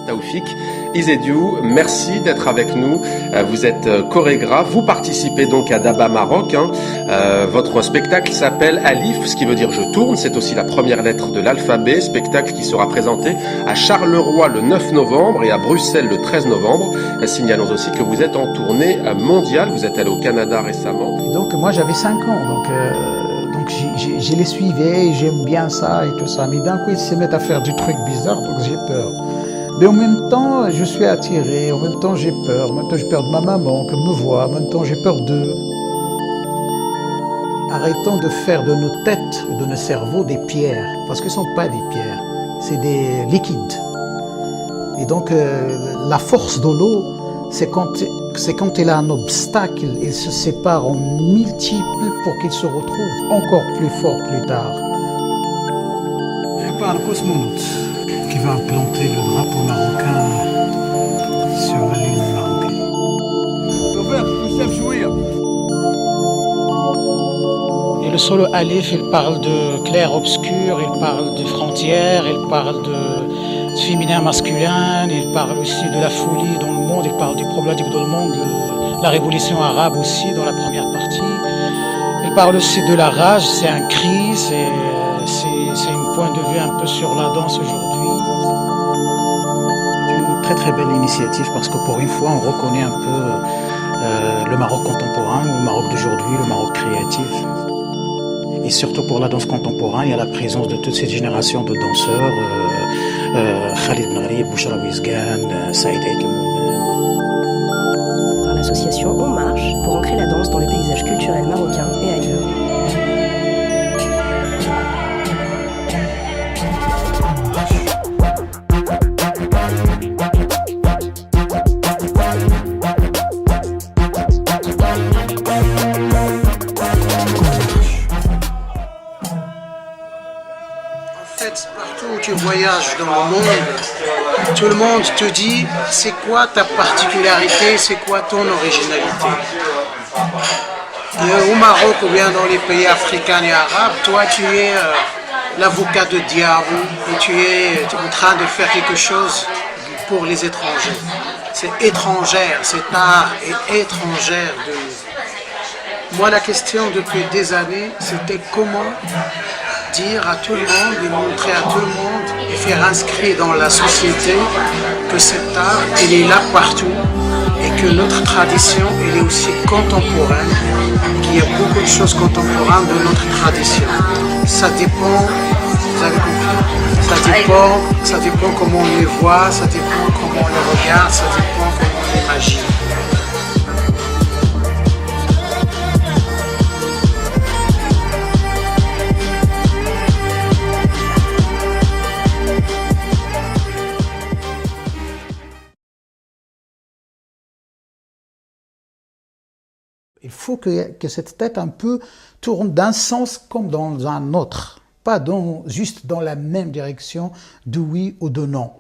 Taoufik Izediou, merci d'être avec nous. Vous êtes chorégraphe, vous participez donc à Daba Maroc. Votre spectacle s'appelle Alif, ce qui veut dire je tourne. C'est aussi la première lettre de l'alphabet. Spectacle qui sera présenté à Charleroi le 9 novembre et à Bruxelles le 13 novembre. Signalons aussi que vous êtes en tournée mondiale. Vous êtes allé au Canada récemment. Et donc moi j'avais 5 ans, donc je les suivais, j'aime bien ça et tout ça. Mais d'un coup ils se mettent à faire du truc bizarre, donc j'ai peur. Mais en même temps, je suis attiré, en même temps j'ai peur, en même temps j'ai peur de ma maman qui me voit, en même temps j'ai peur d'eux. Arrêtons de faire de nos têtes, de nos cerveaux des pierres, parce que ce ne sont pas des pierres, c'est des liquides. Et donc la force de l'eau, c'est quand il a un obstacle, il se sépare en multiples pour qu'il se retrouve encore plus fort plus tard. Je parle cosmonaute qui va implanter le drapeau marocain sur la lune marocaine. Et le solo Alif, il parle de clair-obscur, il parle de frontières, il parle de féminin-masculin, il parle aussi de la folie dans le monde, il parle du problématique dans le monde, la révolution arabe aussi dans la première partie. Il parle aussi de la rage, c'est un cri, c'est un point de vue un peu sur la danse aujourd'hui. C'est une très très belle initiative parce que pour une fois on reconnaît un peu le Maroc contemporain, le Maroc d'aujourd'hui, le Maroc créatif. Et surtout pour la danse contemporaine, il y a la présence de toute cette génération de danseurs, Khalid Benrib, Bouchra Ouizgan, Saïd Aïtloun. Par l'association On Marche pour ancrer la danse dans le paysage culturel marocain et ailleurs. Partout où tu voyages dans le monde, tout le monde te dit c'est quoi ta particularité, c'est quoi ton originalité. Et au Maroc ou bien dans les pays africains et arabes, toi tu es l'avocat de diable et tu es en train de faire quelque chose pour les étrangers. C'est étrangère, cet art est étrangère de nous. Moi la question depuis des années c'était comment dire à tout le monde et montrer à tout le monde et faire inscrire dans la société que cet art, il est là partout et que notre tradition, elle est aussi contemporaine, qu'il y a beaucoup de choses contemporaines de notre tradition. Ça dépend, vous avez compris, ça dépend comment on les voit, ça dépend comment on les regarde, ça dépend comment on les imagine. Il faut que cette tête un peu tourne d'un sens comme dans un autre, pas juste dans la même direction de oui ou de non.